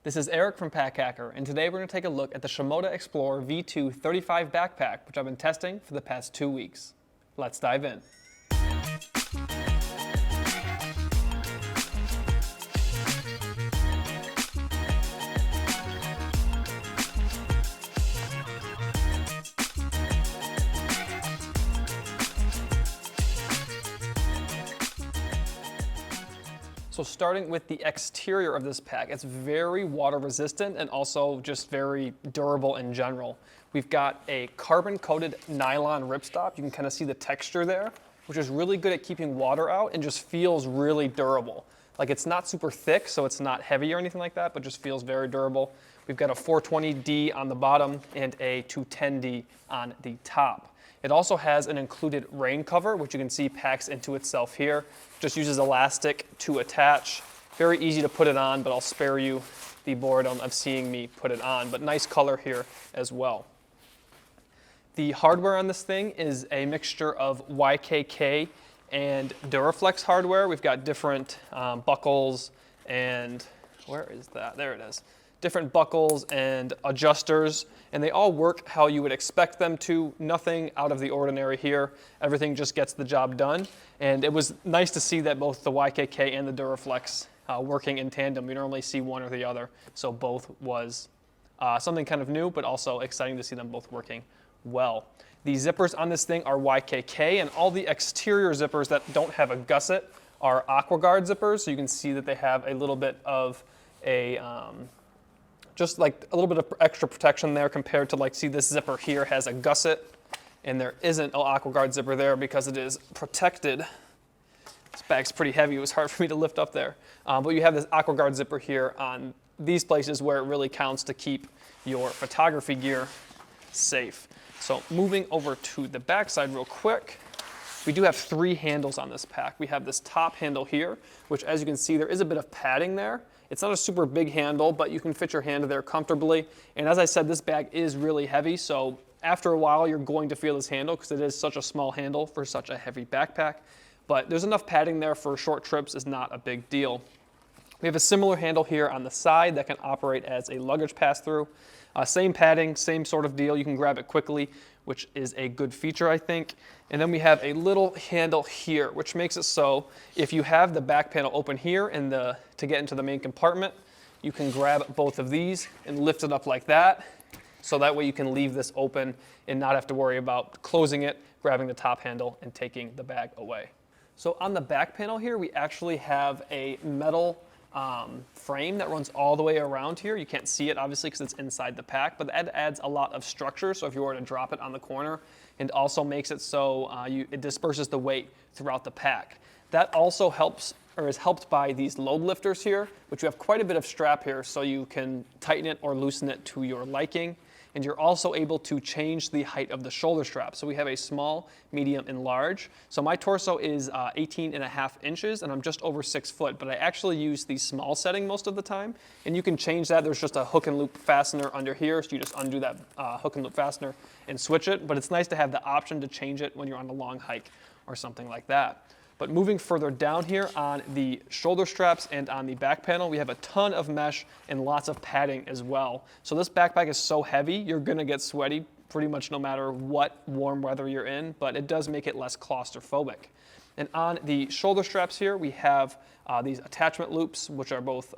This is Eric from Pack Hacker, and today we're going to take a look at the Shimoda Explorer V2 35 backpack, which I've been testing for the past 2 weeks. Let's dive in. So starting with the exterior of this pack, it's very water resistant and also just very durable in general. We've got a carbon coated nylon ripstop. You can kind of see the texture there, which is really good at keeping water out and just feels really durable. Like it's not super thick, so it's not heavy or anything like that, but just feels very durable. We've got a 420D on the bottom and a 210D on the top. It also has an included rain cover, which you can see packs into itself here. Just uses elastic to attach. Very easy to put it on, but I'll spare you the boredom of seeing me put it on. But nice color here as well. The hardware on this thing is a mixture of YKK and Duraflex hardware. We've got different buckles and, where is that? There it is. Different buckles and adjusters, and they all work how you would expect them to. Nothing out of the ordinary here. Everything just gets the job done. And it was nice to see that both the YKK and the Duraflex working in tandem. You normally see one or the other, so both was something kind of new, but also exciting to see them both working well. The zippers on this thing are YKK, and all the exterior zippers that don't have a gusset are AquaGuard zippers, so you can see that they have a little bit of a just like a little bit of extra protection there compared to, like, see, this zipper here has a gusset and there isn't an AquaGuard zipper there because it is protected. This bag's pretty heavy, it was hard for me to lift up there. But you have this AquaGuard zipper here on these places where it really counts to keep your photography gear safe. So moving over to the back side real quick, we do have 3 handles on this pack. We have this top handle here, which, as you can see, there is a bit of padding there. It's not a super big handle, but you can fit your hand there comfortably. And as I said, this bag is really heavy, so after a while you're going to feel this handle because it is such a small handle for such a heavy backpack. But there's enough padding there for short trips, is not a big deal. We have a similar handle here on the side that can operate as a luggage pass-through. Same padding, same sort of deal. You can grab it quickly, which is a good feature, I think. And then we have a little handle here, which makes it so if you have the back panel open here and to get into the main compartment, you can grab both of these and lift it up like that. So that way you can leave this open and not have to worry about closing it, grabbing the top handle, and taking the bag away. So on the back panel here, we actually have a metal frame that runs all the way around here. You can't see it obviously because it's inside the pack, but that adds a lot of structure. So if you were to drop it on the corner, it also makes it so it disperses the weight throughout the pack. That also helps, or is helped by these load lifters here, which you have quite a bit of strap here, so you can tighten it or loosen it to your liking. And you're also able to change the height of the shoulder strap. So we have a small, medium, and large. So my torso is 18.5 inches, and I'm just over 6 foot, but I actually use the small setting most of the time. And you can change that. There's just a hook and loop fastener under here, so you just undo that hook and loop fastener and switch it. But it's nice to have the option to change it when you're on a long hike or something like that. But moving further down here on the shoulder straps and on the back panel, we have a ton of mesh and lots of padding as well. So this backpack is so heavy, you're gonna get sweaty pretty much no matter what warm weather you're in, but it does make it less claustrophobic. And on the shoulder straps here, we have these attachment loops, which are both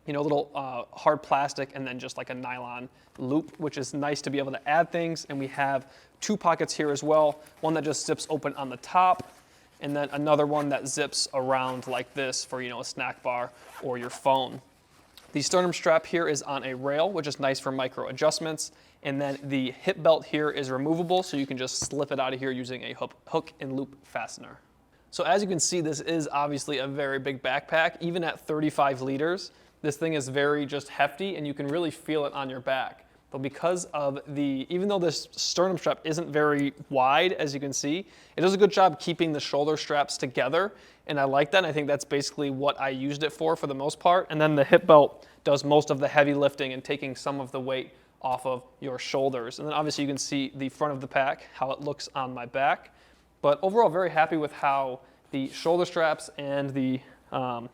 little hard plastic and then just like a nylon loop, which is nice to be able to add things. And we have 2 pockets here as well, one that just zips open on the top, and then another one that zips around like this for, a snack bar or your phone. The sternum strap here is on a rail, which is nice for micro adjustments. And then the hip belt here is removable, so you can just slip it out of here using a hook and loop fastener. So as you can see, this is obviously a very big backpack. Even at 35 liters, this thing is very just hefty, and you can really feel it on your back. But because of even though this sternum strap isn't very wide, as you can see, it does a good job keeping the shoulder straps together. And I like that, and I think that's basically what I used it for the most part. And then the hip belt does most of the heavy lifting and taking some of the weight off of your shoulders. And then obviously you can see the front of the pack, how it looks on my back. But overall, very happy with how the shoulder straps and the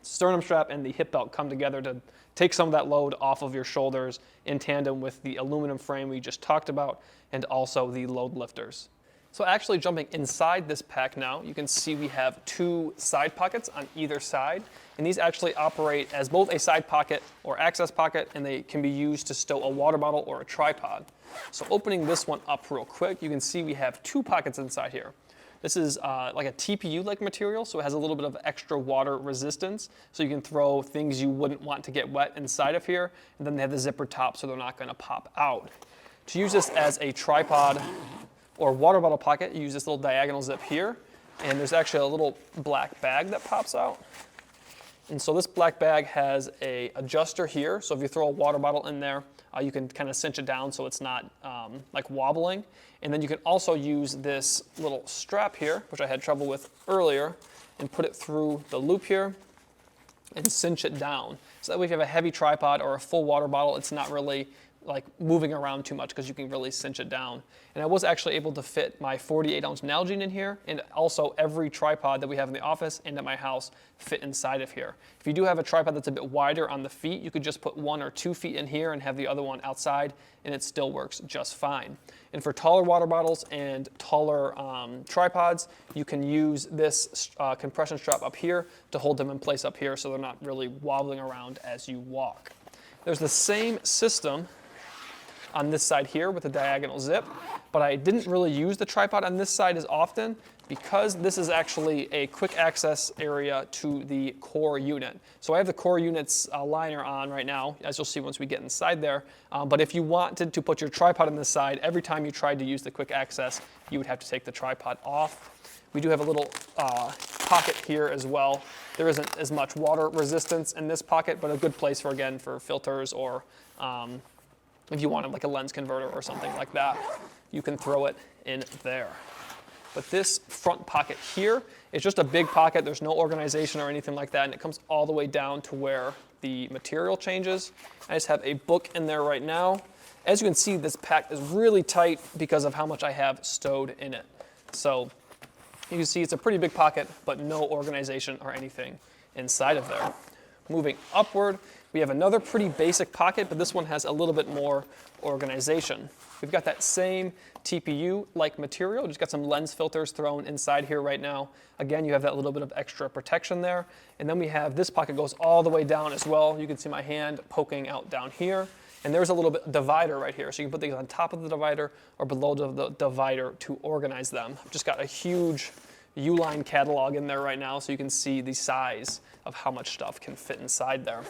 sternum strap and the hip belt come together to take some of that load off of your shoulders in tandem with the aluminum frame we just talked about and also the load lifters. So actually jumping inside this pack now, you can see we have 2 side pockets on either side, and these actually operate as both a side pocket or access pocket, and they can be used to stow a water bottle or a tripod. So opening this one up real quick, you can see we have 2 pockets inside here. This is like a TPU-like material, so it has a little bit of extra water resistance, so you can throw things you wouldn't want to get wet inside of here, and then they have the zipper top so they're not going to pop out. To use this as a tripod or water bottle pocket, you use this little diagonal zip here, and there's actually a little black bag that pops out. And so this black bag has a adjuster here, so if you throw a water bottle in there, you can kind of cinch it down so it's not like wobbling. And then you can also use this little strap here, which I had trouble with earlier, and put it through the loop here and cinch it down. So that way if you have a heavy tripod or a full water bottle, it's not really like moving around too much because you can really cinch it down. And I was actually able to fit my 48-ounce Nalgene in here, and also every tripod that we have in the office and at my house fit inside of here. If you do have a tripod that's a bit wider on the feet, you could just put 1 or 2 feet in here and have the other one outside, and it still works just fine. And for taller water bottles and taller tripods, you can use this compression strap up here to hold them in place up here so they're not really wobbling around as you walk. There's the same system on this side here with the diagonal zip, but I didn't really use the tripod on this side as often because this is actually a quick access area to the core unit. So I have the core unit's liner on right now, as you'll see once we get inside there, but if you wanted to put your tripod on this side, every time you tried to use the quick access, you would have to take the tripod off. We do have a little pocket here as well. There isn't as much water resistance in this pocket, but a good place for, again, for filters or if you wanted like a lens converter or something like that, you can throw it in there. But this front pocket here is just a big pocket. There's no organization or anything like that, and it comes all the way down to where the material changes. I just have a book in there right now. As you can see, this pack is really tight because of how much I have stowed in it. So you can see it's a pretty big pocket, but no organization or anything inside of there. Moving upward, we have another pretty basic pocket, but this one has a little bit more organization. We've got that same TPU-like material, just got some lens filters thrown inside here right now. Again, you have that little bit of extra protection there. And then we have this pocket goes all the way down as well. You can see my hand poking out down here. And there's a little bit divider right here. So you can put these on top of the divider or below the divider to organize them. I've just got a huge Uline catalog in there right now, so you can see the size of how much stuff can fit inside there.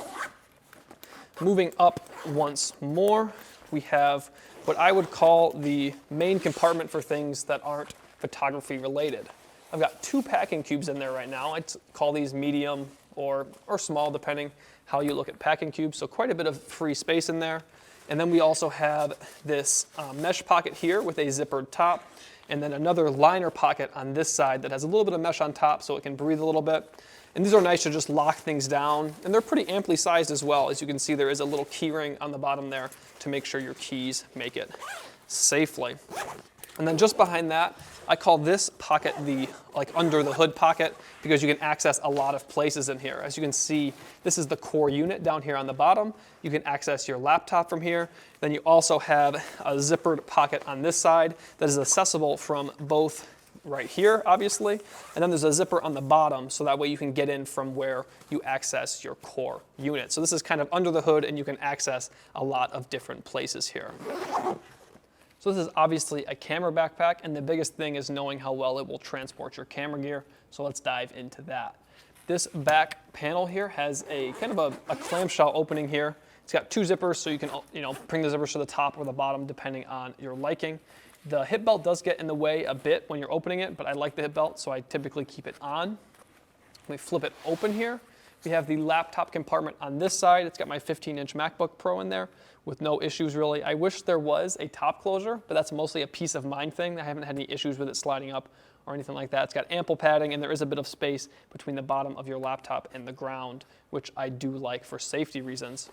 Moving up once more, we have what I would call the main compartment for things that aren't photography related. I've got 2 packing cubes in there right now. I'd call these medium or small, depending how you look at packing cubes, so quite a bit of free space in there. And then we also have this mesh pocket here with a zippered top, and then another liner pocket on this side that has a little bit of mesh on top so it can breathe a little bit. And these are nice to just lock things down, and they're pretty amply sized as well. As you can see, there is a little key ring on the bottom there to make sure your keys make it safely. And then just behind that, I call this pocket the under the hood pocket because you can access a lot of places in here. As you can see, this is the core unit down here on the bottom. You can access your laptop from here. Then you also have a zippered pocket on this side that is accessible from both right here, obviously, and then there's a zipper on the bottom, so that way you can get in from where you access your core unit. So this is kind of under the hood, and you can access a lot of different places here. So this is obviously a camera backpack, and the biggest thing is knowing how well it will transport your camera gear, so let's dive into that. This back panel here has a kind of a clamshell opening here. It's got 2 zippers, so you can bring the zippers to the top or the bottom depending on your liking. The hip belt does get in the way a bit when you're opening it, but I like the hip belt, so I typically keep it on. We flip it open here. We have the laptop compartment on this side. It's got my 15-inch MacBook Pro in there with no issues really. I wish there was a top closure, but that's mostly a peace of mind thing. I haven't had any issues with it sliding up or anything like that. It's got ample padding, and there is a bit of space between the bottom of your laptop and the ground, which I do like for safety reasons.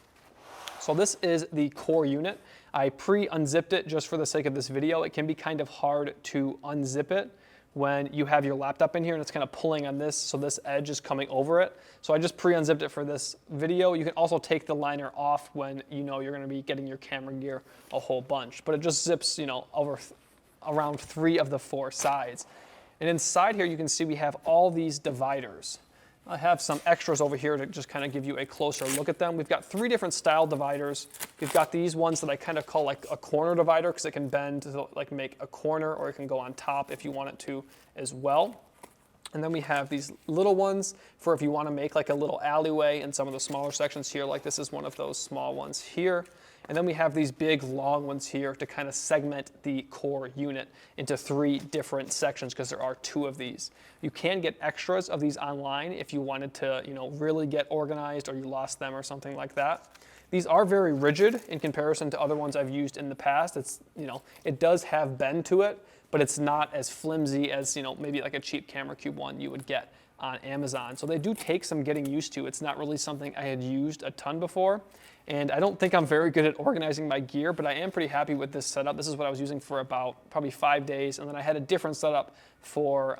So this is the core unit. I pre-unzipped it just for the sake of this video. It can be kind of hard to unzip it when you have your laptop in here and it's kind of pulling on this, so this edge is coming over it. So I just pre-unzipped it for this video. You can also take the liner off when you know you're going to be getting your camera gear a whole bunch, but it just zips, you know, over around 3 of the 4 sides. And inside here you can see we have all these dividers. I have some extras over here to just kind of give you a closer look at them. We've got 3 different style dividers. We've got these ones that I kind of call like a corner divider because it can bend to like make a corner, or it can go on top if you want it to as well. And then we have these little ones for if you want to make like a little alleyway in some of the smaller sections here, like this is one of those small ones here. And then we have these big long ones here to kind of segment the core unit into 3 different sections, because there are 2 of these. You can get extras of these online if you wanted to, you know, really get organized, or you lost them or something like that. These are very rigid in comparison to other ones I've used in the past. It's, you know, it does have bend to it, but it's not as flimsy as, you know, maybe like a cheap Camera Cube one you would get on Amazon. So they do take some getting used to. It's not really something I had used a ton before. And I don't think I'm very good at organizing my gear, but I am pretty happy with this setup. This is what I was using for about probably 5 days. And then I had a different setup for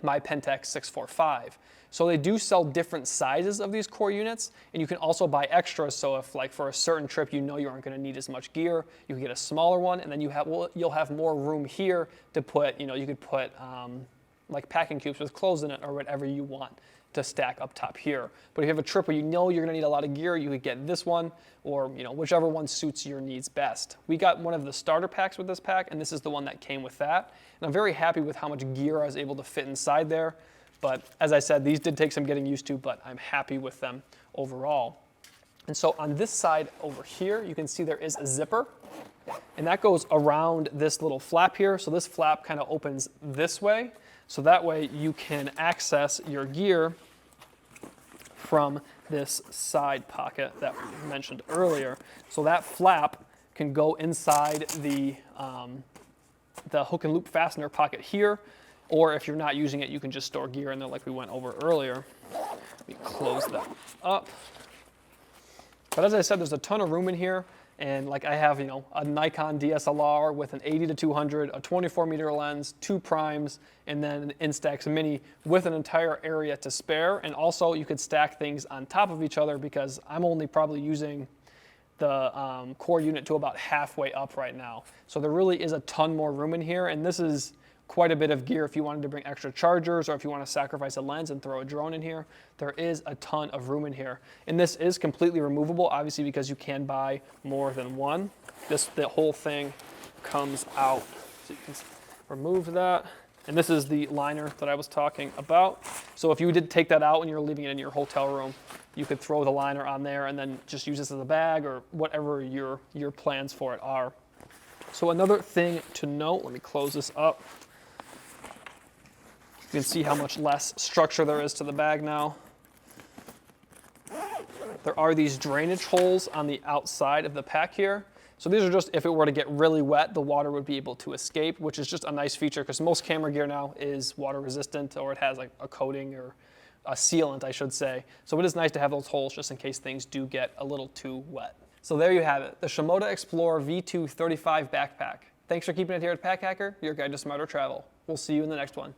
my Pentax 645. So they do sell different sizes of these core units, and you can also buy extras. So if like for a certain trip you know you aren't going to need as much gear, you can get a smaller one, and then you'll have more room here to put, you know, you could put like packing cubes with clothes in it or whatever you want to stack up top here. But if you have a trip where you know you're going to need a lot of gear, you could get this one, or, you know, whichever one suits your needs best. We got one of the starter packs with this pack, and this is the one that came with that. And I'm very happy with how much gear I was able to fit inside there. But as I said, these did take some getting used to, but I'm happy with them overall. And so on this side over here, you can see there is a zipper, and that goes around this little flap here. So this flap kind of opens this way. So that way you can access your gear from this side pocket that we mentioned earlier. So that flap can go inside the hook and loop fastener pocket here, or if you're not using it, you can just store gear in there like we went over earlier. Let me close that up. But as I said, there's a ton of room in here. And like I have, you know, a Nikon DSLR with an 80-200, a 24-meter lens, 2 primes, and then an Instax Mini with an entire area to spare. And also you could stack things on top of each other, because I'm only probably using the core unit to about halfway up right now. So there really is a ton more room in here, and this is quite a bit of gear if you wanted to bring extra chargers, or if you want to sacrifice a lens and throw a drone in here. There is a ton of room in here. And this is completely removable, obviously, because you can buy more than one. The whole thing comes out. So you can remove that. And this is the liner that I was talking about. So if you did take that out when you're leaving it in your hotel room, you could throw the liner on there and then just use this as a bag, or whatever your plans for it are. So another thing to note, let me close this up. You can see how much less structure there is to the bag now. There are these drainage holes on the outside of the pack here. So these are just if it were to get really wet, the water would be able to escape, which is just a nice feature, because most camera gear now is water resistant, or it has like a coating or a sealant, I should say. So it is nice to have those holes just in case things do get a little too wet. So there you have it, the Shimoda Explorer V2 35 backpack. Thanks for keeping it here at Pack Hacker, your guide to smarter travel. We'll see you in the next one.